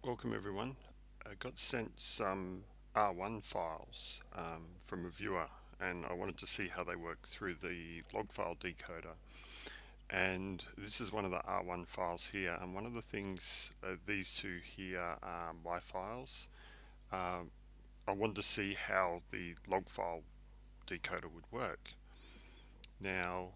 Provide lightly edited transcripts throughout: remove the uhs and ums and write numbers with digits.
Welcome everyone. I got sent some R1 files from a viewer, and I wanted to see how they work through the log file decoder. And this is one of the R1 files here, and one of the things, these two here are my files. I wanted to see how the log file decoder would work. Now,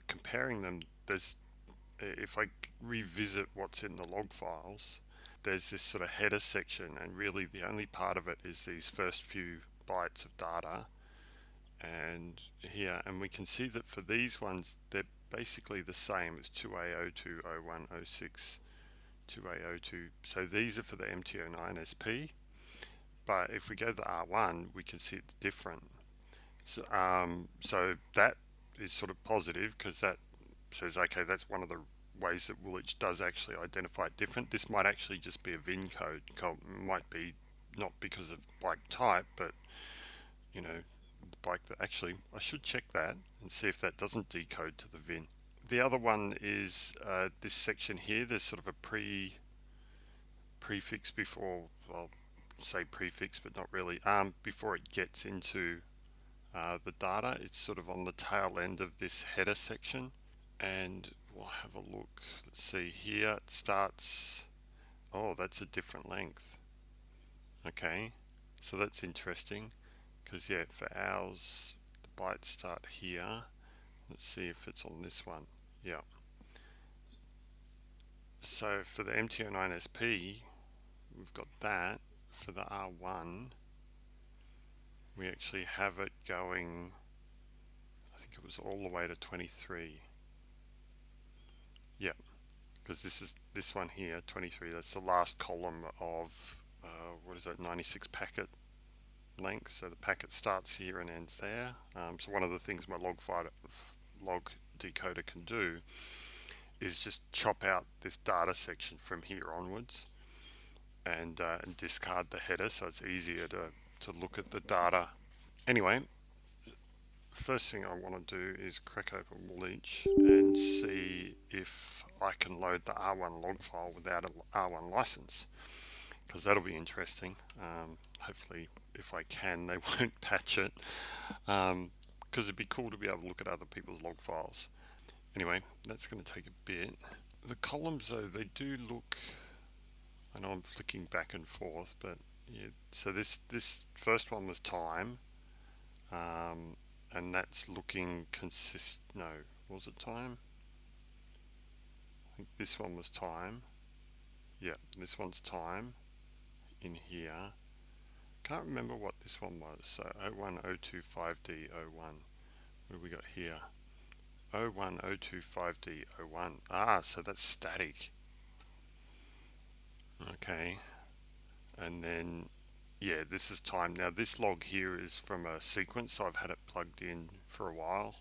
comparing them, if I revisit what's in the log files, there's this sort of header section, and really the only part of it is these first few bytes of data. And here, and we can see that for these ones, they're basically the same as 2A02, 01, 06, 2A02. So these are for the MT09 SP, but if we go to the R1, we can see it's different. So that is sort of positive, because that says, okay, that's one of the ways that Woolich does actually identify it different. This might actually just be a VIN code. Might be not because of bike type, but you know, the bike that actually, I should check that and see if that doesn't decode to the VIN. The other one is this section here. There's sort of a prefix before, well, say prefix, but not really. Before it gets into the data, it's sort of on the tail end of this header section. And we'll have a look. Let's see here. It starts. Oh, that's a different length. Okay, so that's interesting, because yeah, for ours the bytes start here. Let's see if it's on this one. Yeah. So for the MT09SP, we've got that. For the R1, we actually have it going, I think it was all the way to 23. Yeah, because this one here, 23. That's the last column of what is it, 96 packet length. So the packet starts here and ends there. So one of the things my log decoder can do is just chop out this data section from here onwards, and discard the header, so it's easier to look at the data. Anyway, first thing I want to do is crack open Woolich and see if I can load the R1 log file without an R1 license, because that'll be interesting. Hopefully, if I can, they won't patch it, because it'd be cool to be able to look at other people's log files. Anyway, that's going to take a bit. The columns, though, they do look, I know I'm flicking back and forth, but yeah. So this first one was time, and that's looking No, was it time? I think this one was time. Yeah, this one's time in here. Can't remember what this one was. So 01025D01. What do we got here? 01025D01. Ah, so that's static. Okay. And then, yeah, this is time. Now this log here is from a sequence, so I've had it plugged in for a while.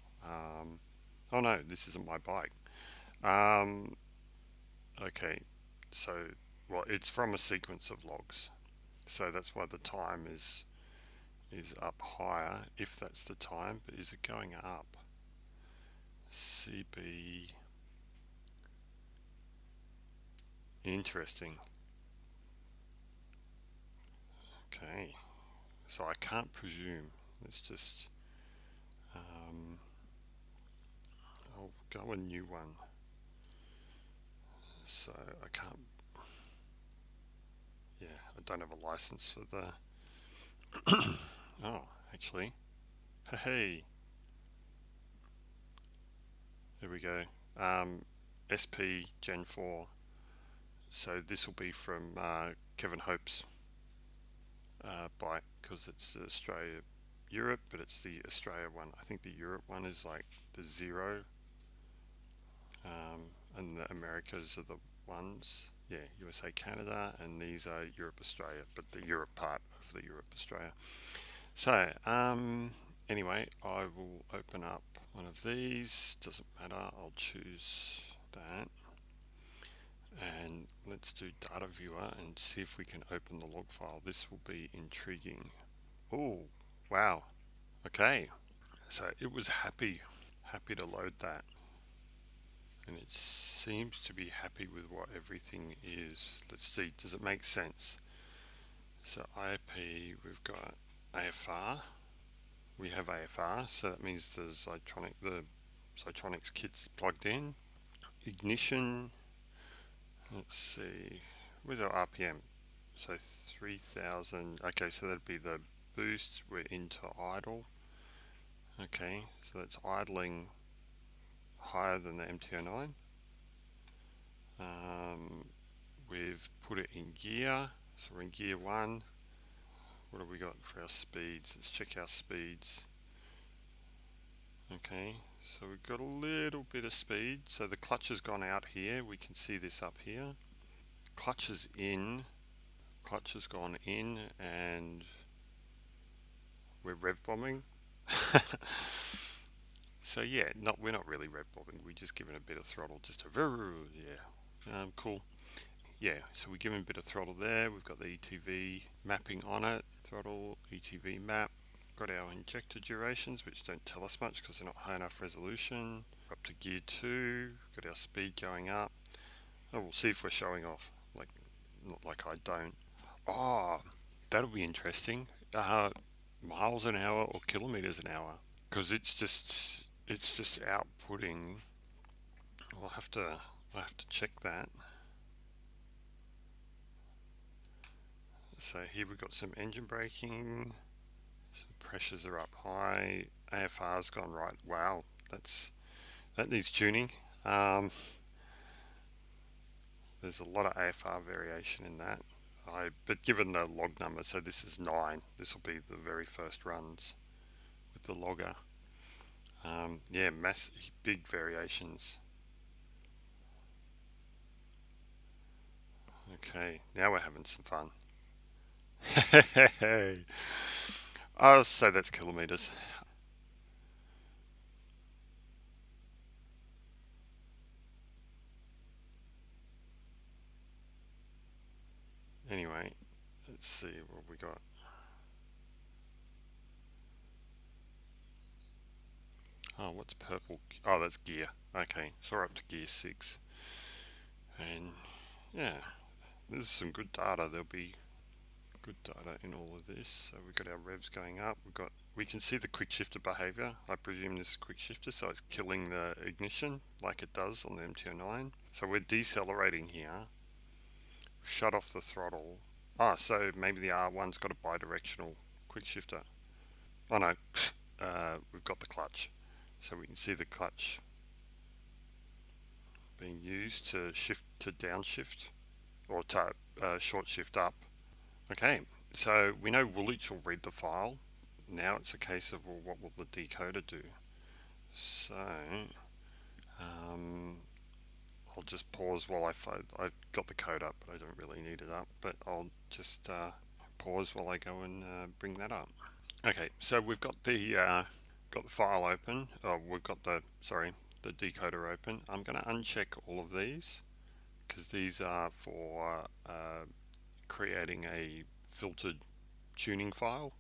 Oh no, this isn't my bike. Um, okay, so, well, it's from a sequence of logs. So that's why the time is up higher, if that's the time. But is it going up? CB. Interesting. Okay, so I can't presume. Let's just, I'll go a new one. So I can't, yeah, I don't have a license for the, oh, actually, hey, there we go. SP Gen 4. So this will be from Kevin Hope's bike, because it's Australia, Europe, but it's the Australia one. I think the Europe one is like the 0, and the Americas are the ones. Yeah, USA, Canada, and these are Europe, Australia, but the Europe part of the Europe, Australia. So, anyway, I will open up one of these. Doesn't matter, I'll choose that. And let's do data viewer and see if we can open the log file. This will be intriguing. Oh, wow. Okay. So it was happy to load that. and it seems to be happy with what everything is. Let's see, does it make sense? So IP, we've got AFR, we have AFR, so that means the Zytronics kit's plugged in. Ignition, let's see, where's our RPM? So 3000, okay, so that'd be the boost, we're into idle. Okay, so that's idling higher than the MT09. We've put it in gear, so we're in gear 1. What have we got for our speeds? Let's check our speeds. Okay, so we've got a little bit of speed. So the clutch has gone out here. We can see this up here. Clutch is in. Clutch has gone in, and we're rev bombing. So yeah, we're not really rev bombing. We're just giving a bit of throttle, just a yeah. Cool. Yeah, so we're giving a bit of throttle there. We've got the ETV mapping on it. Throttle, ETV map. Got our injector durations, which don't tell us much because they're not high enough resolution. Up to gear 2. Got our speed going up. Oh, we'll see if we're showing off. Not like I don't. Oh, that'll be interesting. Miles an hour or kilometers an hour? Because it's just outputting. I'll have to check that. So here we've got some engine braking. Some pressures are up high. AFR's gone right. Wow, that needs tuning. There's a lot of AFR variation in that. But given the log number, so this is 9. This will be the very first runs with the logger. Yeah, big variations. Okay, now we're having some fun. I'll say that's kilometers. Anyway, let's see what we got. Oh, what's purple? Oh, that's gear. Okay, so we're up to gear 6. And yeah, this is some good data. There'll be good data in all of this. So we've got our revs going up. We can see the quick shifter behavior. I presume this is quick shifter, so it's killing the ignition like it does on the MT09. So we're decelerating here. Shut off the throttle. So maybe the R1's got a bidirectional quick shifter. Oh no, we've got the clutch. So we can see the clutch being used to shift to downshift or to short shift up. Okay, so we know Woolich will read the file. Now it's a case of, well, what will the decoder do? So um, I'll just pause while I've got the code up, but I don't really need it up. But I'll just pause while I go and bring that up. Okay, so we've got the file open. We've got the decoder open. I'm going to uncheck all of these because these are for creating a filtered tuning file,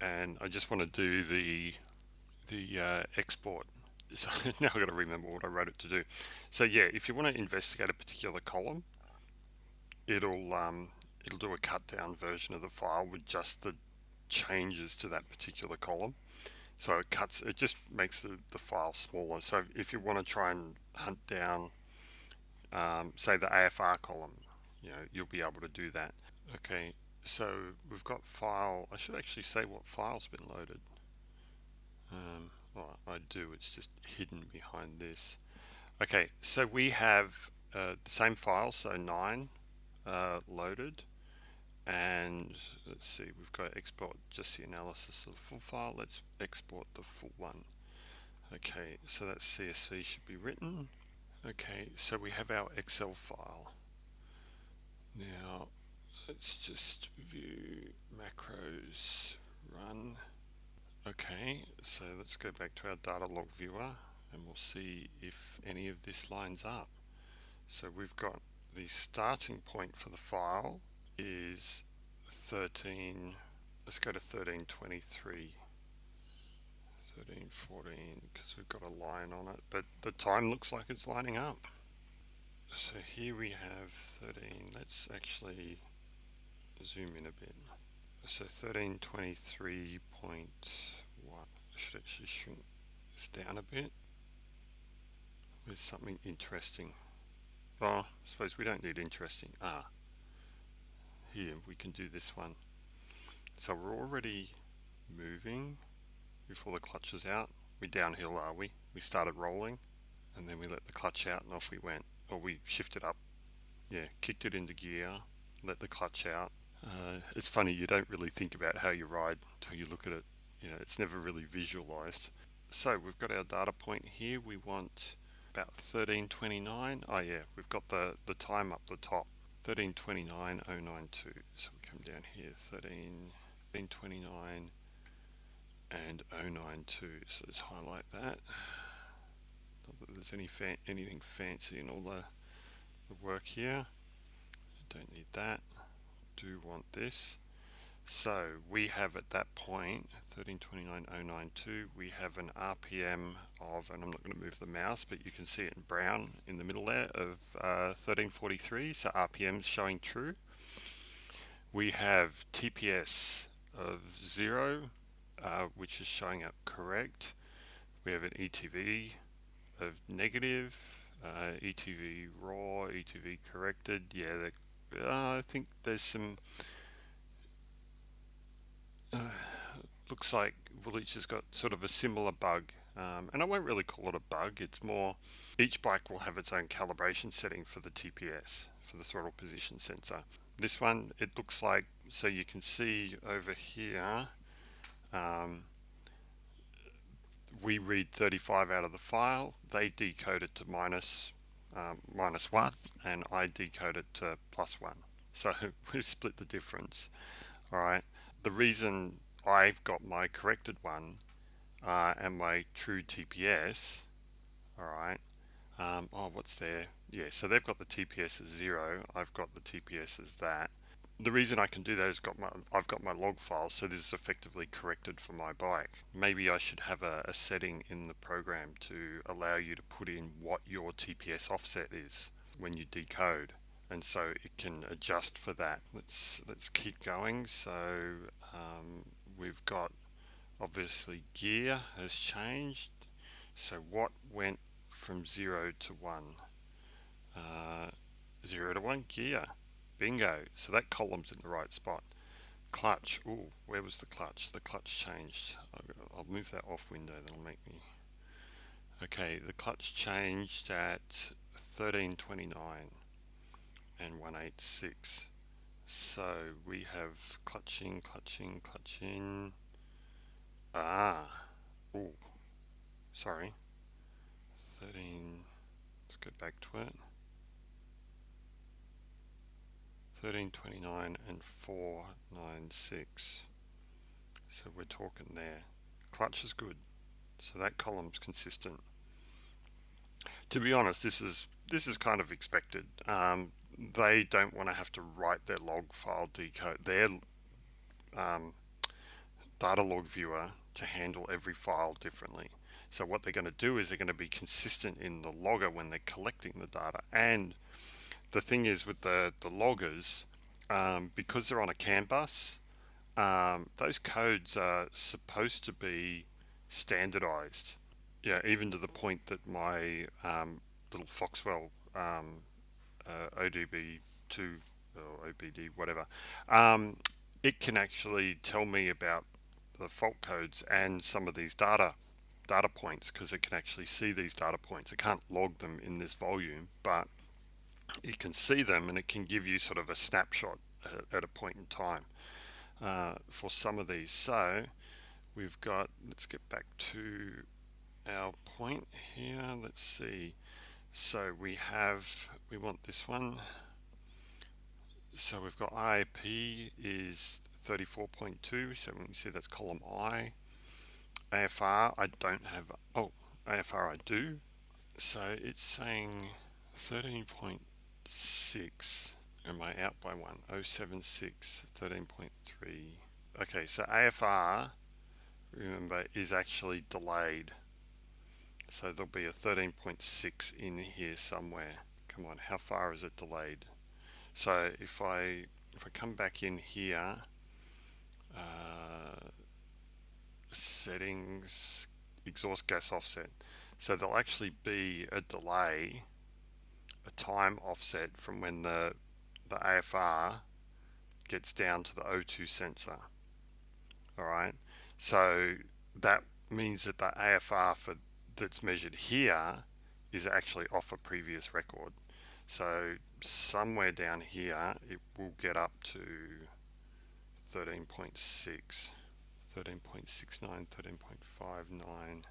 and I just want to do the export. So now I've got to remember what I wrote it to do. So yeah, if you want to investigate a particular column, it'll do a cut down version of the file with just the changes to that particular column. So it just makes the file smaller. So if you want to try and hunt down, say the AFR column, you'll be able to do that. Okay, so we've got file. I should actually say what file's been loaded. Well, I do. It's just hidden behind this. Okay, so we have the same file, so 9 loaded. And let's see, we've got export just the analysis of the full file. Let's export the full one. Okay, so that CSV should be written. Okay, so we have our Excel file. Now, let's just view macros run. Okay, so let's go back to our data log viewer and we'll see if any of this lines up. So we've got the starting point for the file is 13, let's go to 1323. 13, 14, because we've got a line on it, but the time looks like it's lining up. So here we have 13. Let's actually zoom in a bit. So 1323.1. I should actually shrink this down a bit. There's something interesting. Well, I suppose we don't need interesting. Here we can do this one. So we're already moving before the clutch is out. We downhill, are we? We started rolling and then we let the clutch out and off we went. Or we shifted up. Yeah, kicked it into gear, let the clutch out. It's funny, you don't really think about how you ride until you look at it. You know, it's never really visualized. So we've got our data point here. We want about 1329. Oh yeah, we've got the time up the top. 1329.092. So we come down here, 1329 and 092. So let's highlight that. Not that there's anything fancy in all the work here. Don't need that. Do want this. So we have at that point 1329.092, we have an RPM of, and I'm not going to move the mouse, but you can see it in brown in the middle there, of 1343. So RPM's showing true. We have TPS of 0, which is showing up correct. We have an ETV of negative, ETV raw, ETV corrected. Yeah, I think there's some. Looks like Woolich has got sort of a similar bug, and I won't really call it a bug. It's more, each bike will have its own calibration setting for the TPS, for the throttle position sensor. This one, it looks like, so you can see over here, we read 35 out of the file. They decode it to minus 1, and I decode it to +1. So we've split the difference. All right. The reason I've got my corrected one and my true TPS, all right. What's there? Yeah, so they've got the TPS as 0. I've got the TPS as that. The reason I can do that is I've got my log file, so this is effectively corrected for my bike. Maybe I should have a setting in the program to allow you to put in what your TPS offset is when you decode, and so it can adjust for that. Let's keep going. So we've got, obviously, gear has changed. So what went from 0 to 1? 0 to 1 gear. Bingo. So that column's in the right spot. Clutch. Ooh, where was the clutch? The clutch changed. I'll move that off window. That'll make me. Okay, the clutch changed at 1329 and 186. So we have clutching. Ooh, sorry. 13. Let's go back to it. 1329 and 496. So we're talking there. Clutch is good. So that column's consistent. To be honest, this is kind of expected. They don't want to have to write their log file decode, their data log viewer, to handle every file differently. So what they're going to do is they're going to be consistent in the logger when they're collecting the data. And the thing is with the loggers, because they're on a CAN bus, those codes are supposed to be standardized. Yeah, even to the point that my little Foxwell ODB2 or OBD, whatever, it can actually tell me about the fault codes and some of these data points, because it can actually see these data points. It can't log them in this volume, but it can see them, and it can give you sort of a snapshot at a point in time for some of these. So we've got, let's get back to our point here. Let's see. So we want this one. So we've got IAP is 34.2. So we can see that's column I. AFR, I don't have. Oh, AFR I do. So it's saying 13.6. Am I out by one? 076, 13.3. Okay, so AFR remember, is actually delayed. So there'll be a 13.6 in here somewhere. Come on, how far is it delayed? So if I come back in here, settings, exhaust gas offset. So there'll actually be a delay, a time offset from when the AFR gets down to the O2 sensor. All right, so that means that the AFR that's measured here is actually off a previous record. So somewhere down here it will get up to 13.6, 13.69, 13.59.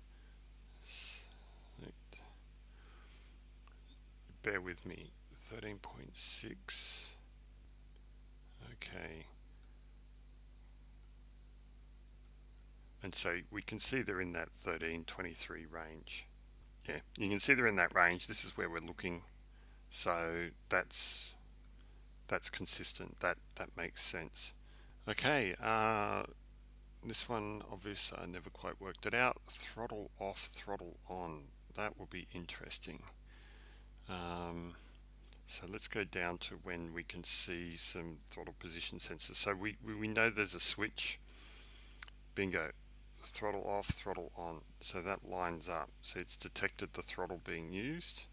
Bear with me, 13.6. Okay. And so we can see they're in that 1323 range. Yeah, you can see they're in that range. This is where we're looking. So that's consistent. That makes sense. Okay, this one obviously I never quite worked it out. Throttle off, throttle on. That will be interesting. So let's go down to when we can see some throttle position sensors. So we know there's a switch. Bingo. Throttle off, throttle on. So that lines up. So it's detected the throttle being used.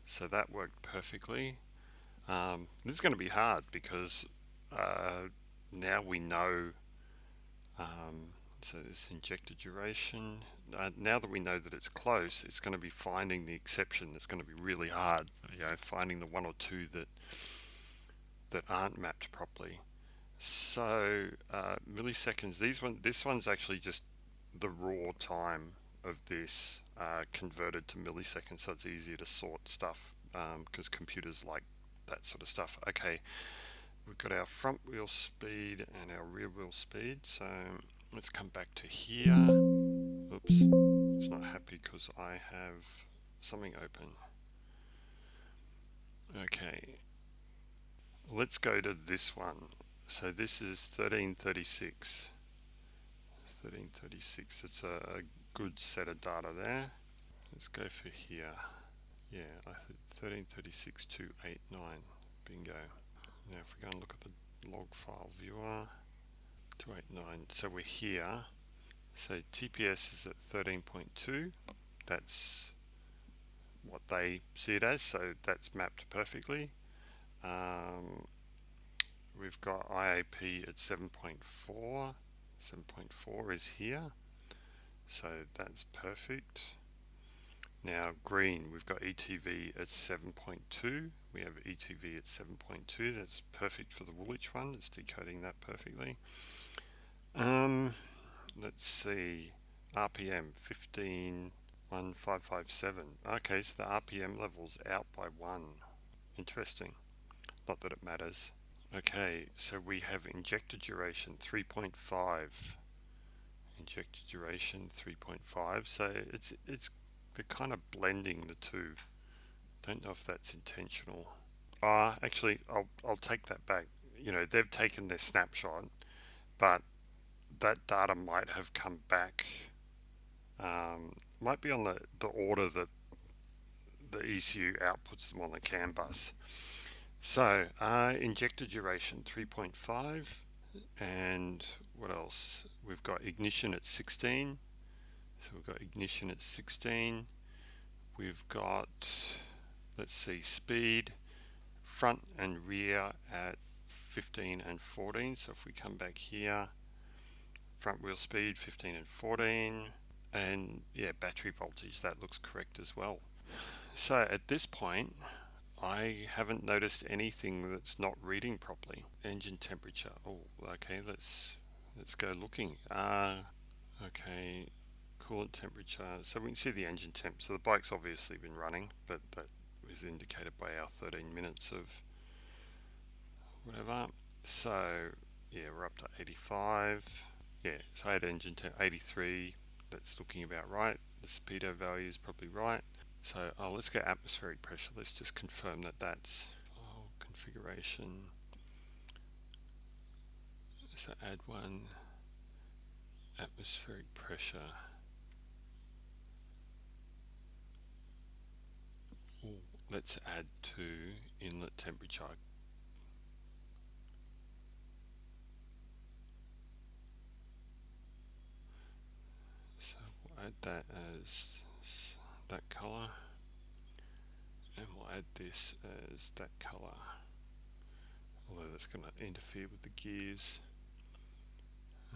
So that worked perfectly. This is going to be hard because now we know. So this injector duration. Now that we know that it's close, it's going to be finding the exception. That's going to be really hard. You know, finding the one or two that aren't mapped properly. So milliseconds. This one's actually just the raw time of this converted to milliseconds, so it's easier to sort stuff because computers like that sort of stuff. Okay, we've got our front wheel speed and our rear wheel speed. So let's come back to here. Oops, it's not happy because I have something open. Okay, let's go to this one. So this is 1336. 1336. It's a good set of data there. Let's go for here. Yeah, I think 1336.289. Bingo. Now if we go and look at the log file viewer, 289. So we're here. So TPS is at 13.2. That's what they see it as. So that's mapped perfectly. We've got IAP at 7.4. 7.4 is here. So that's perfect. Now green, we've got ETV at 7.2. We have ETV at 7.2. That's perfect for the Woolich one. It's decoding that perfectly. Let's see. RPM 151557. Okay, so the RPM level's out by 1. Interesting. Not that it matters. Okay, so we have injector duration 3.5. Injector duration 3.5. So it's they're kind of blending the two. Don't know if that's intentional. Actually, I'll take that back. You know, they've taken their snapshot, but that data might have come back. Might be on the order that the ECU outputs them on the CAN bus. So injector duration 3.5, and what else? We've got ignition at 16. So we've got ignition at 16. We've got, let's see, speed, front and rear at 15 and 14. So if we come back here, front wheel speed 15 and 14, and yeah, battery voltage, that looks correct as well. So at this point, I haven't noticed anything that's not reading properly. Engine temperature. Oh, okay, let's go looking. Okay, coolant temperature. So we can see the engine temp. So the bike's obviously been running, but that is indicated by our 13 minutes of whatever. So yeah, we're up to 85. Yeah, so I had engine temp 83. That's looking about right. The speedo value is probably right. So let's go atmospheric pressure. Let's just confirm that that's configuration. So add one. atmospheric pressure. Ooh, let's add to inlet temperature. So we'll add that as that color, and we'll add this as that color, although that's going to interfere with the gears.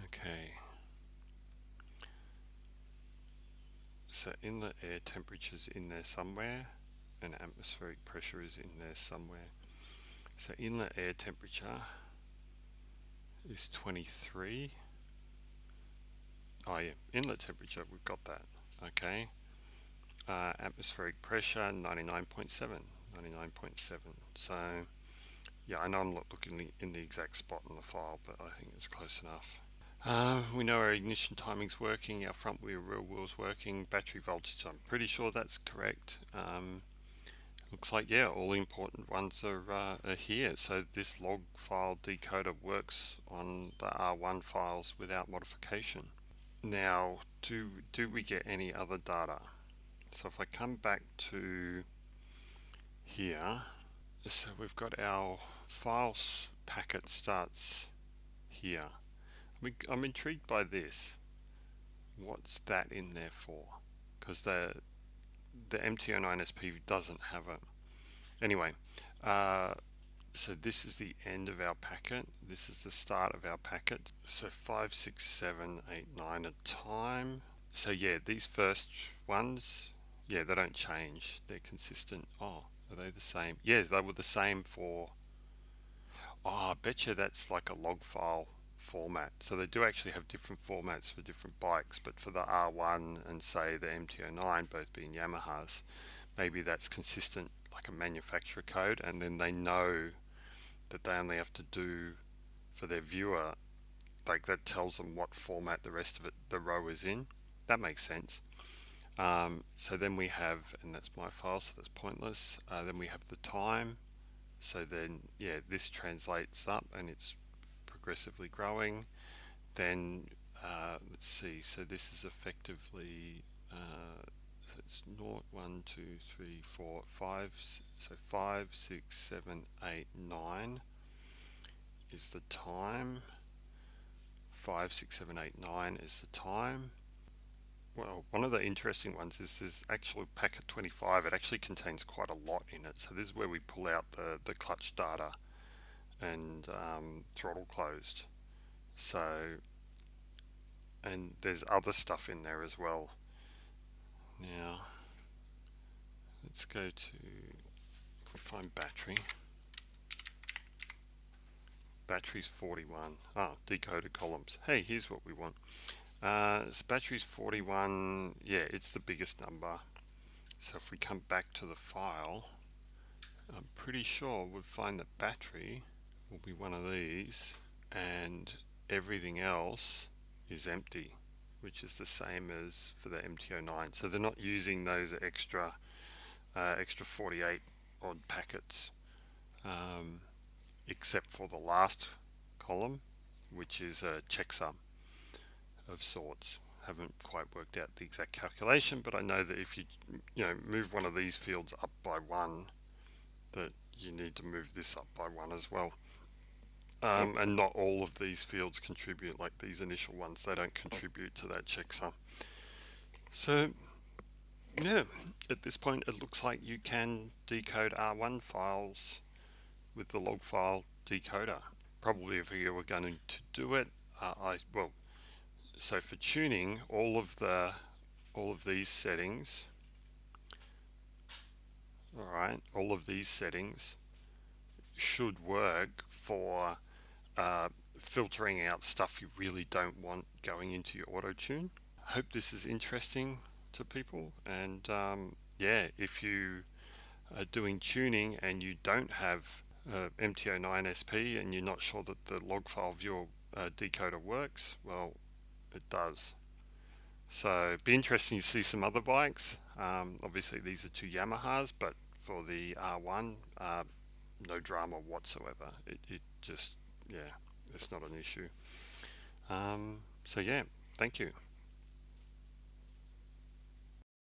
Okay, so inlet air temperature is in there somewhere, and atmospheric pressure is in there somewhere. So inlet air temperature is 23. Oh yeah, inlet temperature, we've got that. Okay. Atmospheric pressure 99.7. 99.7. So yeah, I know I'm not looking in the exact spot in the file, but I think it's close enough. We know our ignition timing's working, our front rear wheel's working, battery voltage, I'm pretty sure that's correct. Looks like, yeah, all the important ones are here. So this log file decoder works on the R1 files without modification. Now, do we get any other data? So if I come back to here, so we've got our files packet starts here. I'm intrigued by this. What's that in there for? Because the MT09SP doesn't have it. Anyway, so this is the end of our packet. This is the start of our packet. So 5, 6, 7, 8, 9 at time. So yeah, these first ones, yeah, they don't change. They're consistent. Oh, are they the same? Yeah, they were the same for. Oh, I bet you that's like a log file format. So they do actually have different formats for different bikes, but for the R1 and say the MT09, both being Yamahas, maybe that's consistent, like a manufacturer code, and then they know that they only have to do for their viewer, like that tells them what format the rest of it, the row is in. That makes sense. So then we have, and that's my file, so that's pointless. Then we have the time. So then, yeah, this translates up and it's progressively growing. Then, let's see, so this is effectively, so it's 0, 1, 2, 3, 4, 5, so 5, 6, 7, 8, 9 is the time. 5, 6, 7, 8, 9 is the time. Well, one of the interesting ones is this actual packet 25. It actually contains quite a lot in it. So this is where we pull out the clutch data and throttle closed. So, and there's other stuff in there as well. Now, let's go to, if we find battery. Battery's 41. Ah, decoded columns. Hey, here's what we want. So battery's 41. Yeah, it's the biggest number. So if we come back to the file, I'm pretty sure we'll find that battery will be one of these, and everything else is empty, which is the same as for the MT09. So they're not using those extra 48 odd packets, except for the last column, which is a checksum of sorts. Haven't quite worked out the exact calculation, but I know that if you move one of these fields up by one, that you need to move this up by one as well. And not all of these fields contribute, like these initial ones, they don't contribute to that checksum. So yeah, at this point it looks like you can decode R1 files with the log file decoder. Probably if you were going to do it, so for tuning, all of these settings, all of these settings should work for filtering out stuff you really don't want going into your auto tune. Hope this is interesting to people, and yeah, if you are doing tuning and you don't have MT09SP and you're not sure that the log file viewer decoder works, well, it does. So it'd be interesting to see some other bikes. Obviously these are two Yamahas, but for the R1, no drama whatsoever. It just, yeah, it's not an issue. So yeah, Thank you.